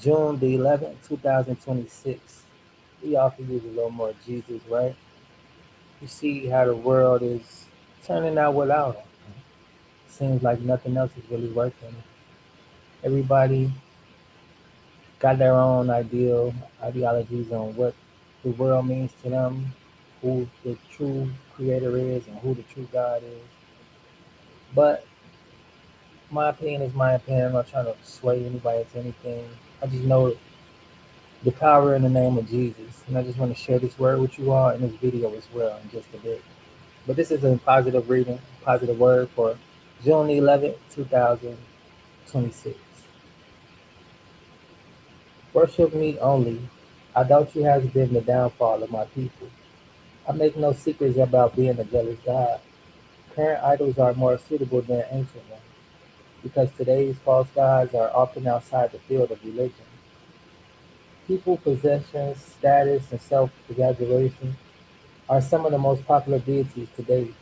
June the 11th, 2026. We all could use a little more Jesus, right? You see how the world is turning out without him. Seems like nothing else is really working. Everybody got their own ideologies on what the world means to them, who the true creator is, and who the true God is. But my opinion is my opinion. I'm not trying to sway anybody to anything. I just know the power in the name of Jesus. And I just want to share this word with you all in this video as well in just a bit. But this is a positive reading, positive word for June the 11th, 2026. Worship me only. Idolatry has been the downfall of my people. I make no secrets about being a jealous God. Current idols are more suitable than ancient ones because today's false gods are often outside the field of religion. People, possessions, status, and self exaggeration are some of the most popular deities today.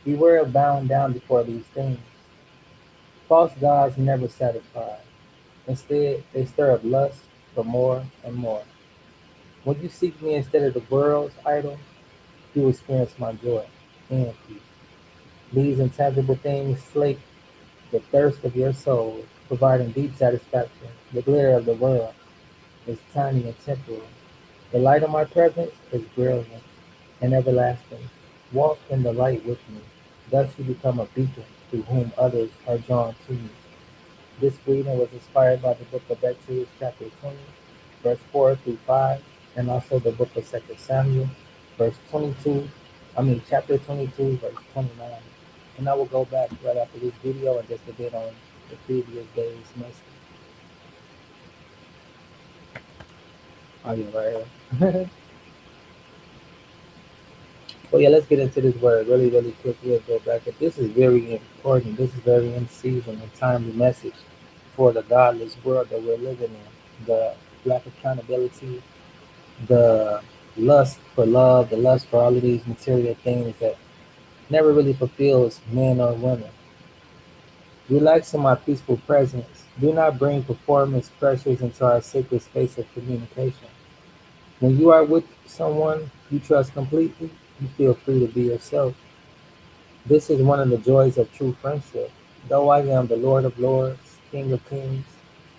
Beware of bowing down before these things. False gods never satisfy. Instead, they stir up lust for more and more. When you seek me instead of the world's idol, you will experience my joy and peace. These intangible things slake the thirst of your soul, providing deep satisfaction. The glitter of the world is tiny and temporal. The light of my presence is brilliant and everlasting. Walk in the light with me. Thus you become a beacon through whom others are drawn to you. This reading was inspired by the book of Exodus chapter 20, verse 4 through 5, and also the book of 2 Samuel, verse 22, chapter 22, verse 29. And I will go back right after this video and just a bit on the previous day's message. Oh, yeah, right here. Well, yeah, let's get into this word really, really quick. We'll go back. This is very important. This is very in season and timely message for the godless world that we're living in. The lack of accountability, the lust for love, the lust for all of these material things that never really fulfills men or women. Relax in my peaceful presence. Do not bring performance pressures into our sacred space of communication. When you are with someone you trust completely, you feel free to be yourself. This is one of the joys of true friendship. Though I am the Lord of Lords, King of Kings,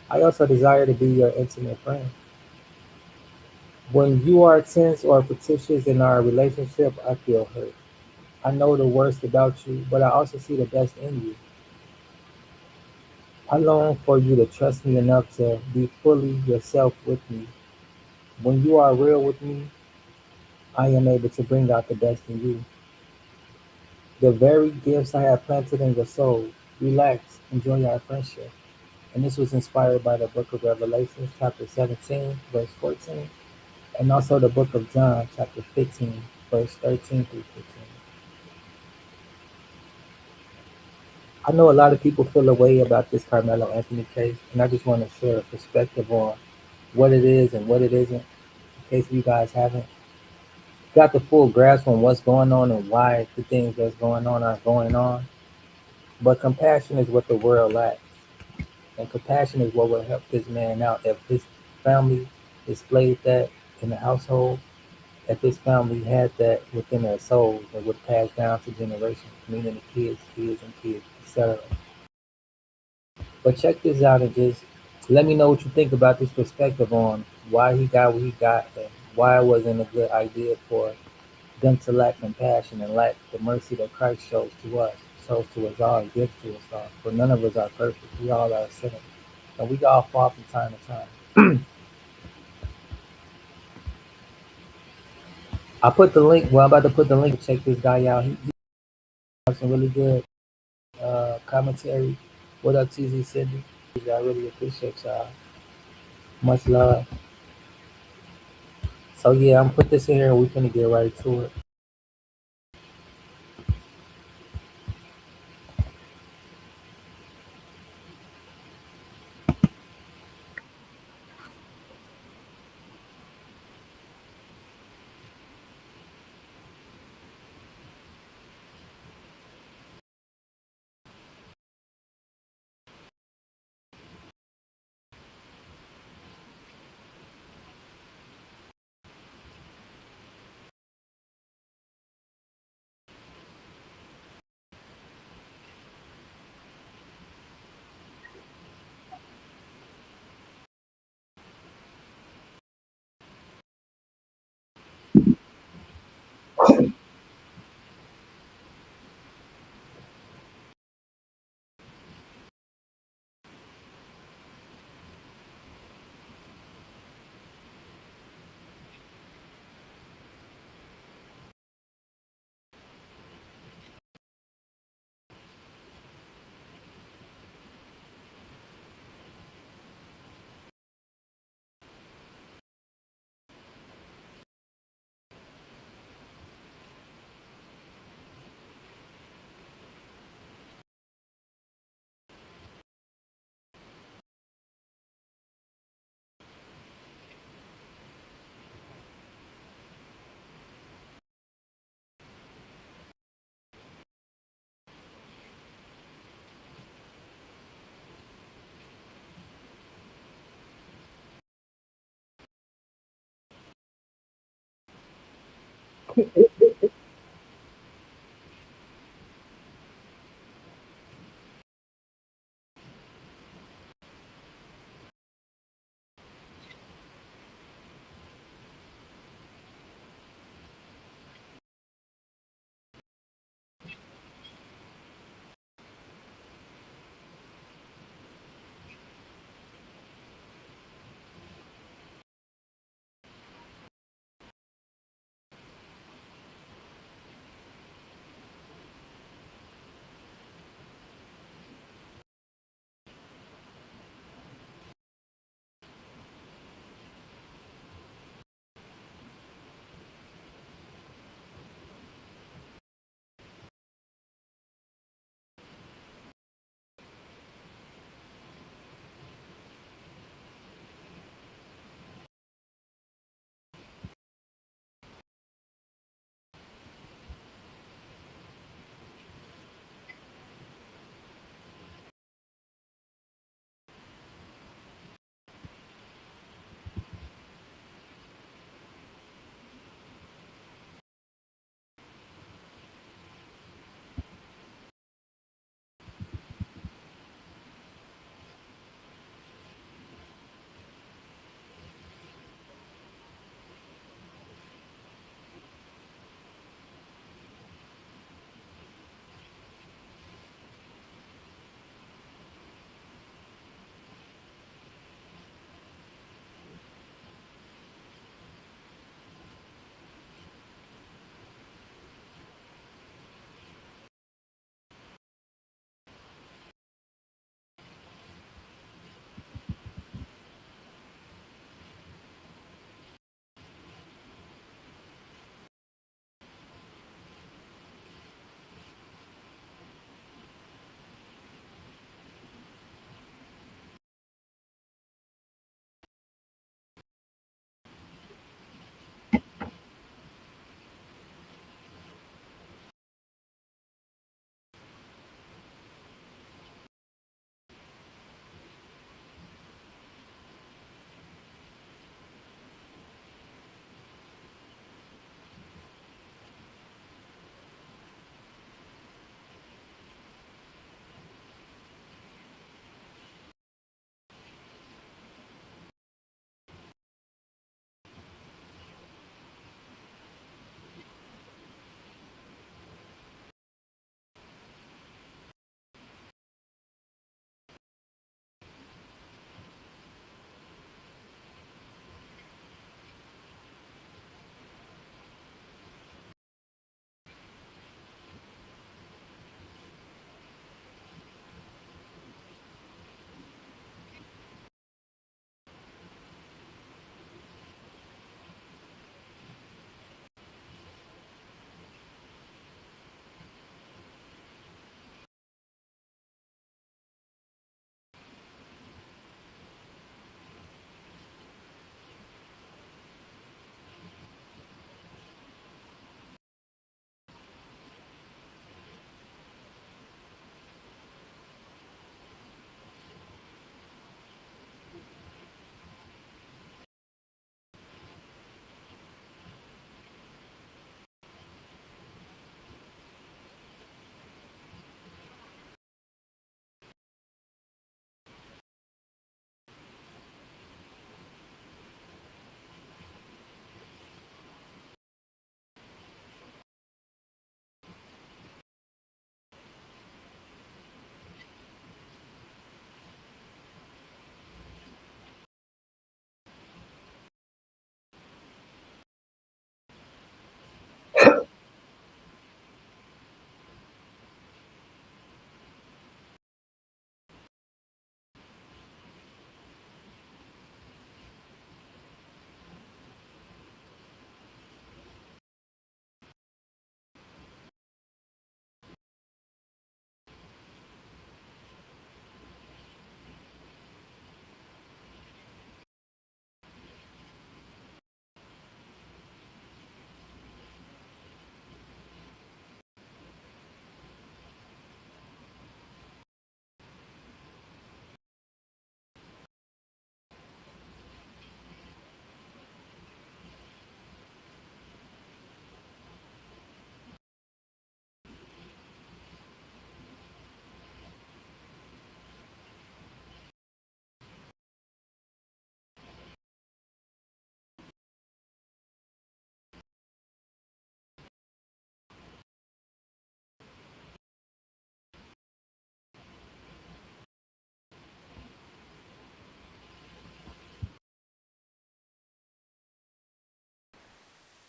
I also desire to be your intimate friend. When you are tense or fictitious in our relationship, I feel hurt. I know the worst about you, but I also see the best in you. I long for you to trust me enough to be fully yourself with me. When you are real with me, I am able to bring out the best in you. The very gifts I have planted in your soul. Relax, enjoy our friendship. And this was inspired by the book of Revelation, chapter 17, verse 14, and also the book of John, chapter 15, verse 13 through 15. I know a lot of people feel a way about this Carmelo Anthony case, and I just want to share a perspective on what it is and what it isn't, in case you guys haven't got the full grasp on what's going on and why the things that's going on are going on. But compassion is what the world lacks, and compassion is what will help this man out if his family displayed that in the household. If his family had that within their souls, it would pass down to generations, meaning the kids, kids, and kids, etc. But check this out and just let me know what you think about this perspective on why he got what he got and why it wasn't a good idea for them to lack compassion and lack the mercy that Christ shows to us all, gives to us all. For none of us are perfect. We all are sinners. And we all fall from time to time. I put the link, well, I'm about to put the link. Check this guy out. He has some really good commentary. What up, TZ Cindy? I really appreciate y'all. Much love. So yeah, I'm put this in here and we're gonna get right to it.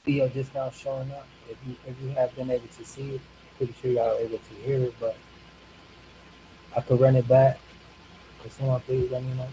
video just now showing up. If you have been able to see it, pretty sure y'all are able to hear it, but I could run it back. Could someone please let me know?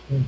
Hmm.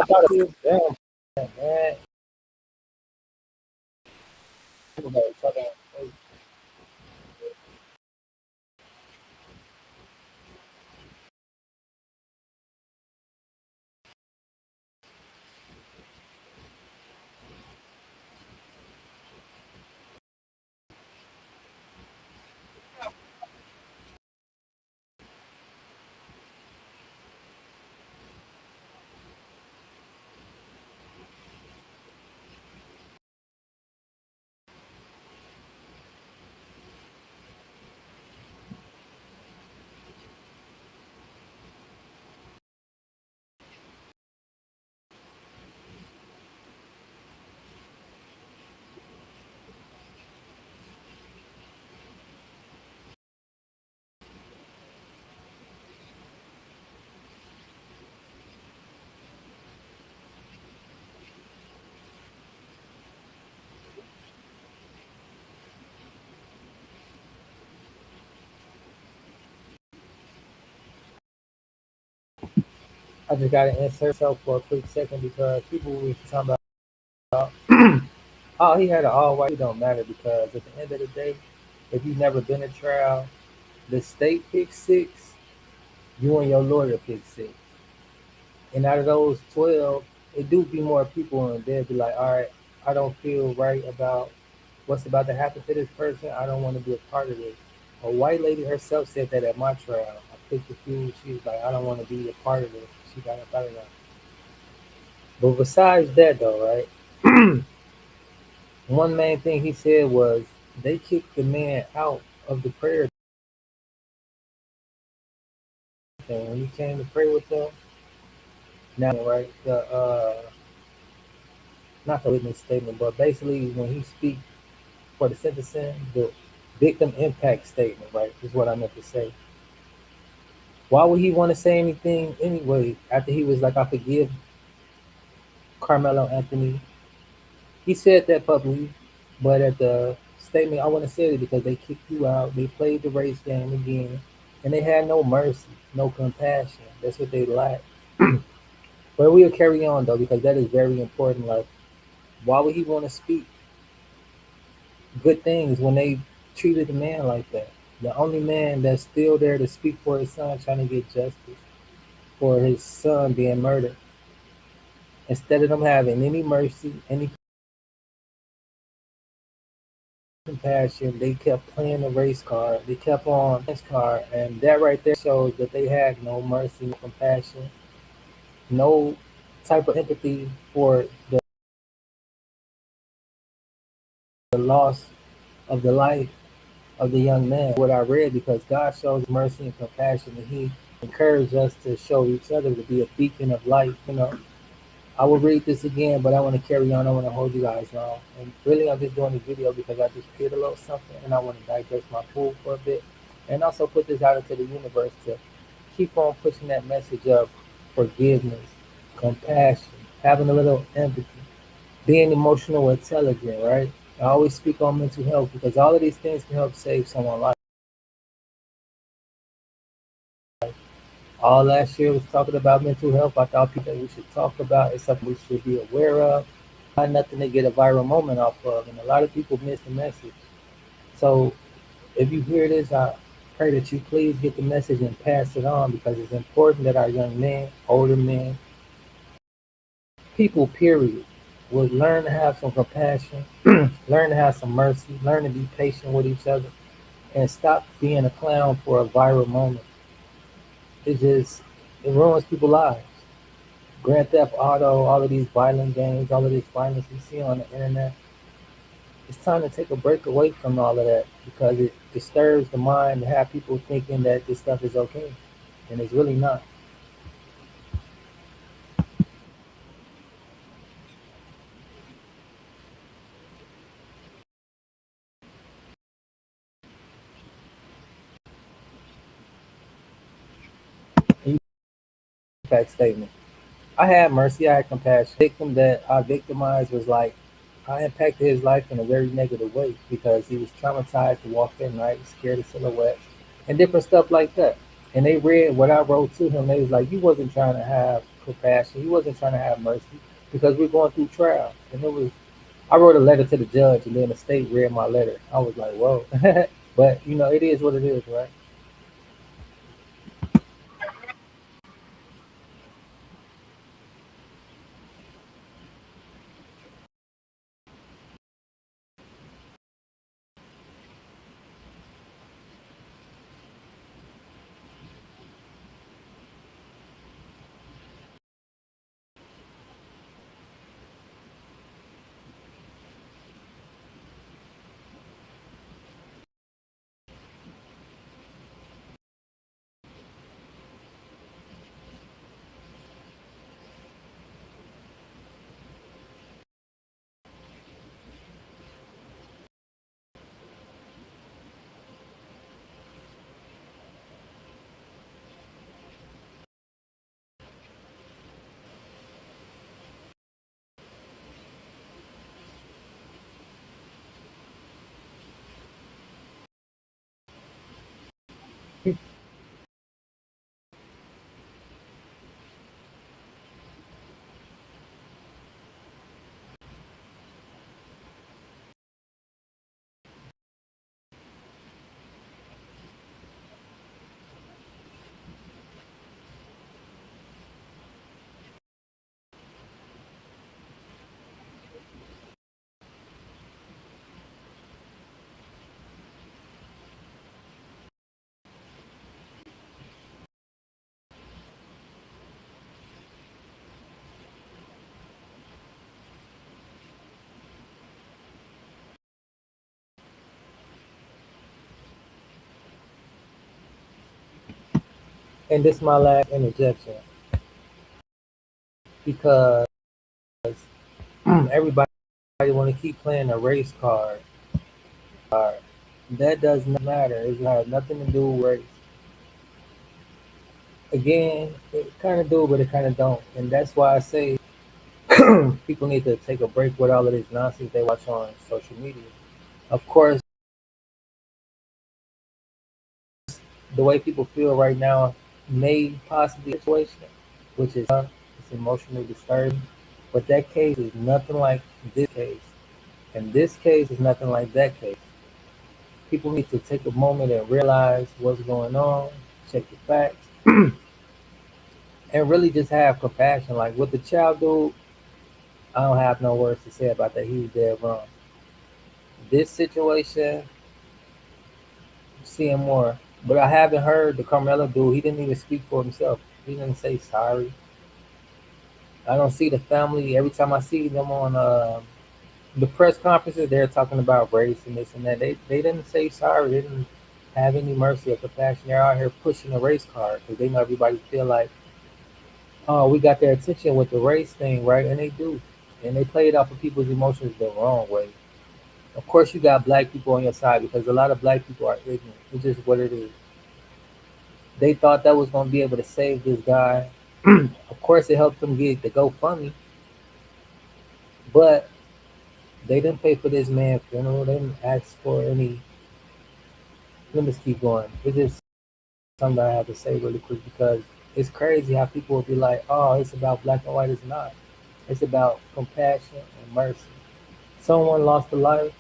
I thought it was damn man. I just gotta insert myself for a quick second because people were talking about oh he had an all white. It don't matter because at the end of the day, if you've never been to trial, the state picks six, you and your lawyer pick six. And out of those 12, it do be more people and they'll be like, all right, I don't feel right about what's about to happen to this person. I don't want to be a part of this. A white lady herself said that at my trial. I picked a few. She was like, I don't want to be a part of this. She got up out of that. But besides that, though, right? One main thing he said was they kicked the man out of the prayer thing when he came to pray with them. Now, right, the not the witness statement, but basically when he speaks for the sentencing, the victim impact statement, right, is what I meant to say. Why would he want to say anything anyway after he was like, I forgive Carmelo Anthony? He said that publicly, but at the statement, I want to say it because they kicked you out. They played the race game again, and they had no mercy, no compassion. That's what they lacked. But we'll carry on though because that is very important. Like, why would he want to speak good things when they treated the man like that? The only man that's still there to speak for his son, trying to get justice for his son being murdered. Instead of them having any mercy, any compassion, they kept playing the race card. They kept on race card, and that right there shows that they had no mercy, no compassion, no type of empathy for the loss of the life of the young man. What I read because God shows mercy and compassion, and He encouraged us to show each other to be a beacon of light. I will read this again, but I want to carry on. I want to hold you guys long. And really, I'm just doing this video because I just heard a little something and I want to digest my food for a bit. And also put this out into the universe to keep on pushing that message of forgiveness, compassion, having a little empathy, being emotional intelligent, right? I always speak on mental health because all of these things can help save someone's life. All last year was talking about mental health. I thought people that we should talk about. It's something we should be aware of. Not nothing to get a viral moment off of, and a lot of people miss the message. So if you hear this, I pray that you please get the message and pass it on because it's important that our young men, older men, people, period, will learn to have some compassion, learn to have some mercy, learn to be patient with each other, and stop being a clown for a viral moment. It just it ruins people's lives. Grand Theft Auto, all of these violent games, all of this violence we see on the internet. It's time to take a break away from all of that because it disturbs the mind to have people thinking that this stuff is okay, and it's really not. Impact statement. I had mercy, I had compassion. The victim that I victimized was like, I impacted his life in a very negative way because he was traumatized to walk at night, scared of silhouettes, and different stuff like that. And they read what I wrote to him. They was like, "You wasn't trying to have compassion. You wasn't trying to have mercy because we're going through trial." And it was, I wrote a letter to the judge, and then the state read my letter. I was like, "Whoa!" But it is what it is, right? And this is my last interjection because everybody want to keep playing a race card. That does not matter. It has nothing to do with race. Again, it kind of do, but it kind of don't. And that's why I say people need to take a break with all of this nonsense they watch on social media. Of course, the way people feel right now may possibly be a situation, which is it's emotionally disturbing. But that case is nothing like this case. And this case is nothing like that case. People need to take a moment and realize what's going on, check the facts, and really just have compassion. Like with the child dude, I don't have no words to say about that. He was dead wrong. This situation, seeing more. But I haven't heard the Carmelo dude. He didn't even speak for himself. He didn't say sorry. I don't see the family. Every time I see them on the press conferences, they're talking about race and this and that. They didn't say sorry. They didn't have any mercy or compassion. They're out here pushing a race card because they know everybody feel like, oh, we got their attention with the race thing, right? And they do. And they play it off of people's emotions the wrong way. Of course, you got black people on your side because a lot of black people are ignorant. It's just what it is. They thought that was going to be able to save this guy. Of course, it helped them get the GoFundMe, but they didn't pay for this man's funeral. They didn't ask for any. Let me just keep going. It's just something that I have to say really quick because it's crazy how people will be like, "Oh, it's about black and white." It's not. It's about compassion and mercy. Someone lost a life,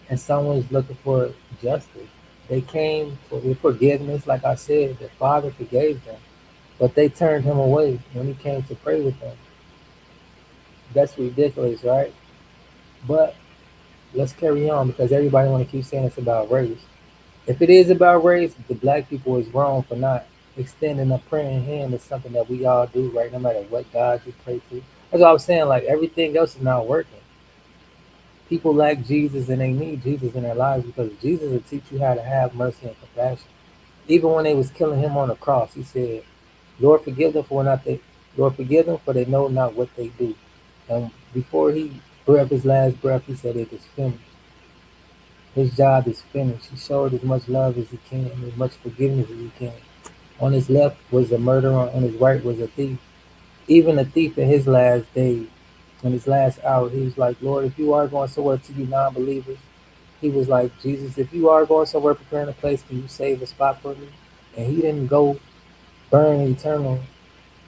and someone's looking for justice. They came for forgiveness, like I said. The Father forgave them, but they turned him away when he came to pray with them. That's ridiculous, right? But let's carry on because everybody want to keep saying it's about race. If it is about race, the black people is wrong for not extending a praying hand is something that we all do, right? No matter what God you pray to. That's what I was saying. Like everything else is not working. People lack Jesus and they need Jesus in their lives because Jesus will teach you how to have mercy and compassion. Even when they was killing him on the cross, he said, "Lord, forgive them for not they, Lord, forgive them for they know not what they do." And before he breathed his last breath, he said, "It is finished." His job is finished. He showed as much love as he can, as much forgiveness as he can. On his left was a murderer, on his right was a thief. Even a thief in his last days, in his last hour, he was like, "Lord, if you are going somewhere to you non-believers," he was like, "Jesus, if you are going somewhere preparing a place, can you save a spot for me?" and he didn't go burn eternal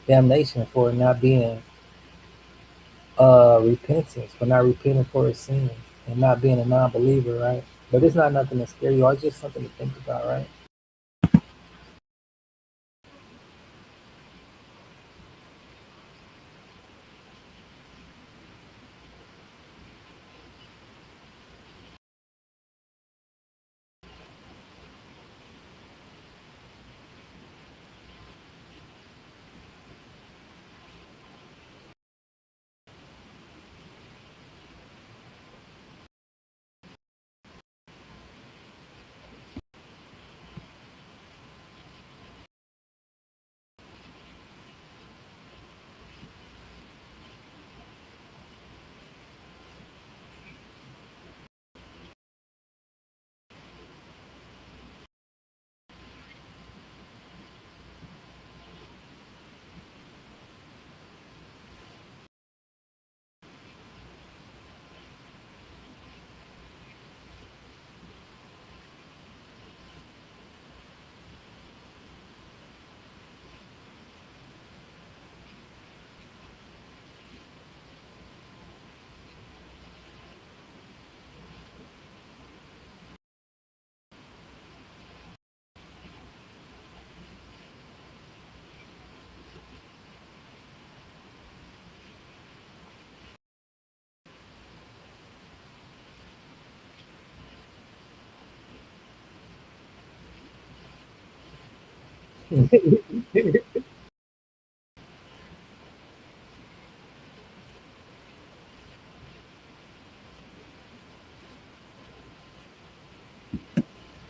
damnation for not being repentance, for not repenting for his sins and not being a non-believer, right? But it's not nothing to scare you. It's just something to think about, right?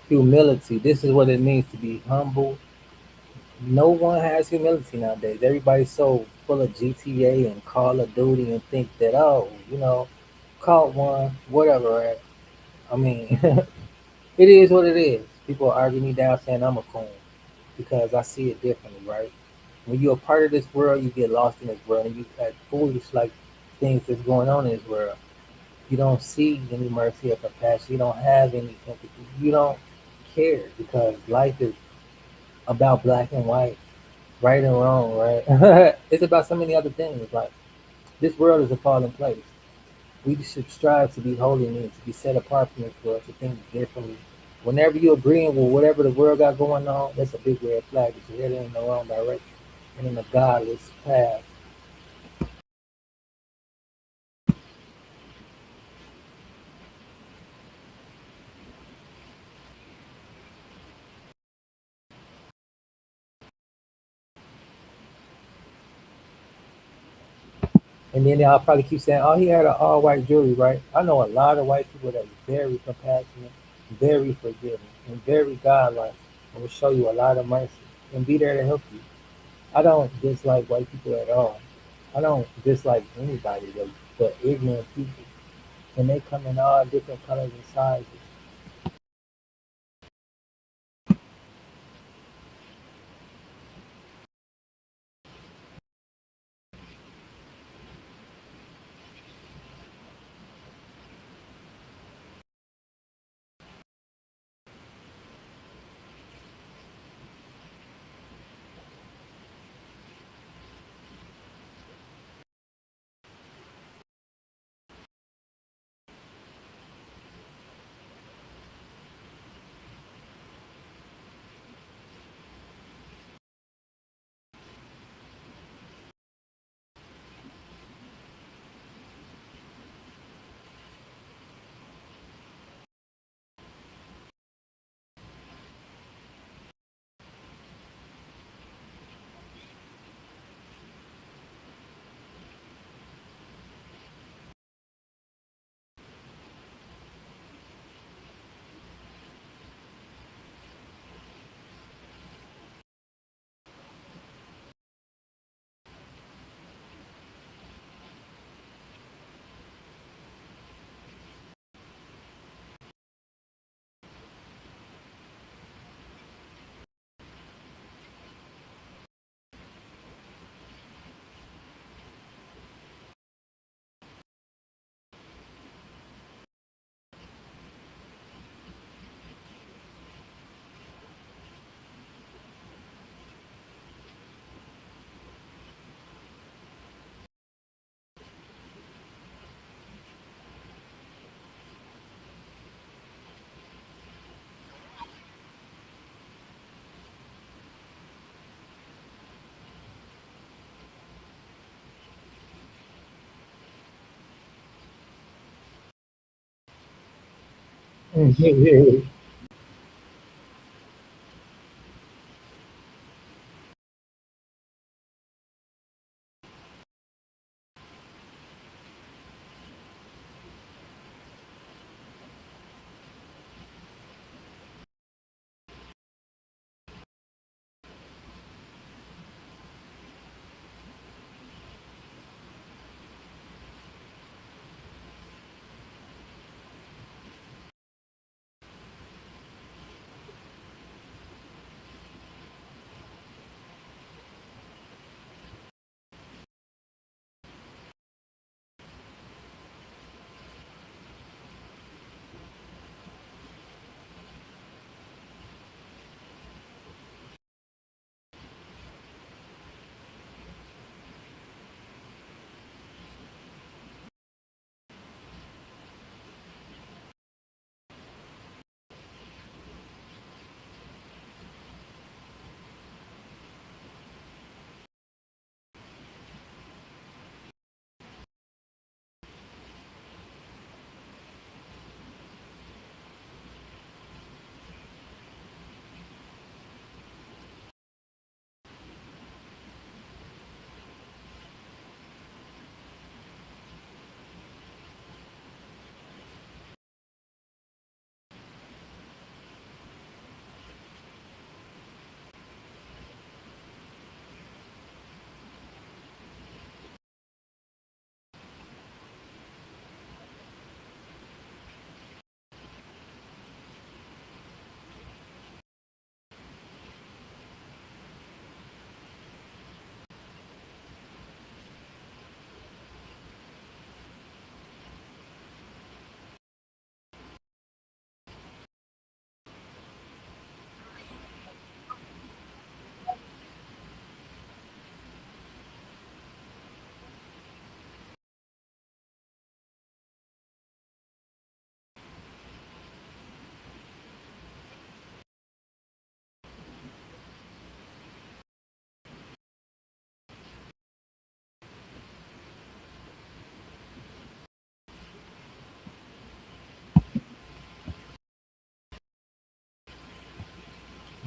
Humility. This is what it means to be humble. No one has humility nowadays. Everybody's so full of GTA and Call of Duty and think that, oh, caught one, whatever, right? I mean, it is what it is. People argue me down saying I'm a coon because I see it differently, right? When you're a part of this world, you get lost in this world and you act foolish like things that's going on in this world. You don't see any mercy or compassion. You don't have any empathy. You don't care because life is about black and white, right and wrong, right? It's about so many other things. Like this world is a fallen place. We should strive to be holy and to be set apart from this world, to think differently. Whenever you're agreeing with whatever the world got going on, that's a big red flag that you're heading in the wrong direction and in a godless path. And then I'll probably keep saying, "Oh, he had an all-white jury, right?" I know a lot of white people that are very compassionate, very forgiving, and very godlike, and will show you a lot of mercy and be there to help you. I don't dislike white people at all. I don't dislike anybody, but ignorant people, and they come in all different colors and sizes.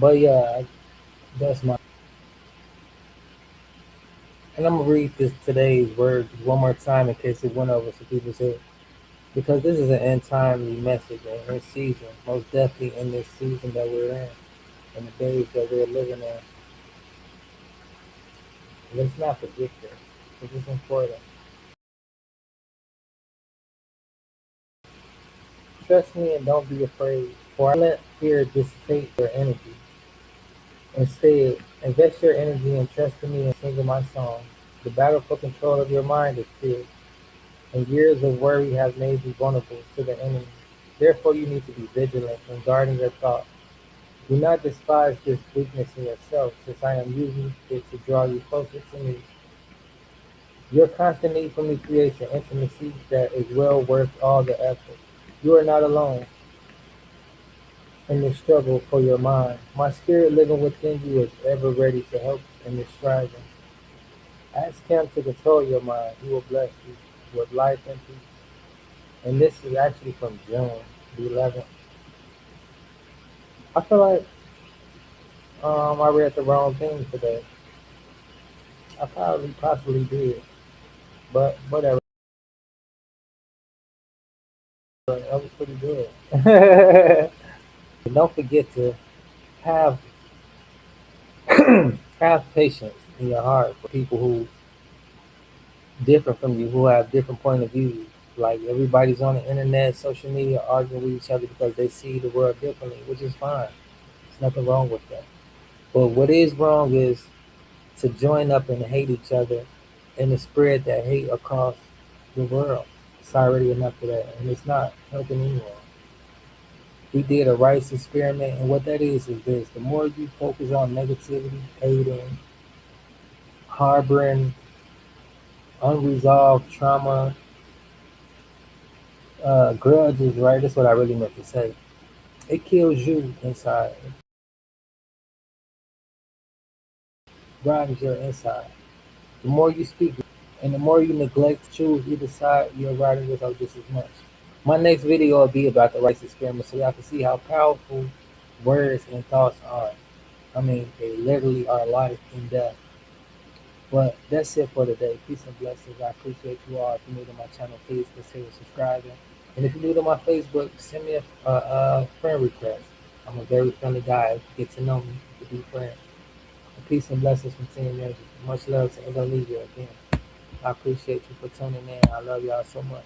But yeah, that's my. And I'm gonna read this today's words one more time in case it went over some people's head. Because this is an end timely message in this season, most definitely in this season that we're in the days that we're living in. Let's not forget this. This is important. Trust me and don't be afraid, for I let fear dissipate your energy. Instead, invest your energy in trusting me and singing my song. The battle for control of your mind is fierce, and years of worry have made you vulnerable to the enemy. Therefore, you need to be vigilant in guarding your thoughts. Do not despise this weakness in yourself, since I am using it to draw you closer to me. Your constant need for me creates an intimacy that is well worth all the effort. You are not alone in this struggle for your mind. My spirit living within you is ever ready to help in this striving. Ask Him to control your mind. He will bless you with life and peace. And this is actually from June the 11th. I feel like I read the wrong thing today. I probably possibly did, but whatever. That was pretty good. Don't forget to have have patience in your heart for people who different from you, who have different point of views. Like everybody's on the internet, social media, arguing with each other because they see the world differently, which is fine. There's nothing wrong with that. But what is wrong is to join up and hate each other and to spread that hate across the world. It's already enough of that, and it's not helping anyone. We did a rice experiment, and what that is this: the more you focus on negativity, hating, harboring, unresolved trauma, grudges, right? That's what I really meant to say. It kills you inside, it grinds your inside. The more you speak, and the more you neglect to choose either side, you're riding yourself just as much. My next video will be about the rice experiment so y'all can see how powerful words and thoughts are. I mean, they literally are life and death. But that's it for today. Peace and blessings. I appreciate you all. If you're new to my channel, please consider subscribing. And if you're new to my Facebook, send me a friend request. I'm a very friendly guy. Get to know me. To be friends. And peace and blessings from Team Energy. Much love to Indonesia again. I appreciate you for tuning in. I love y'all so much.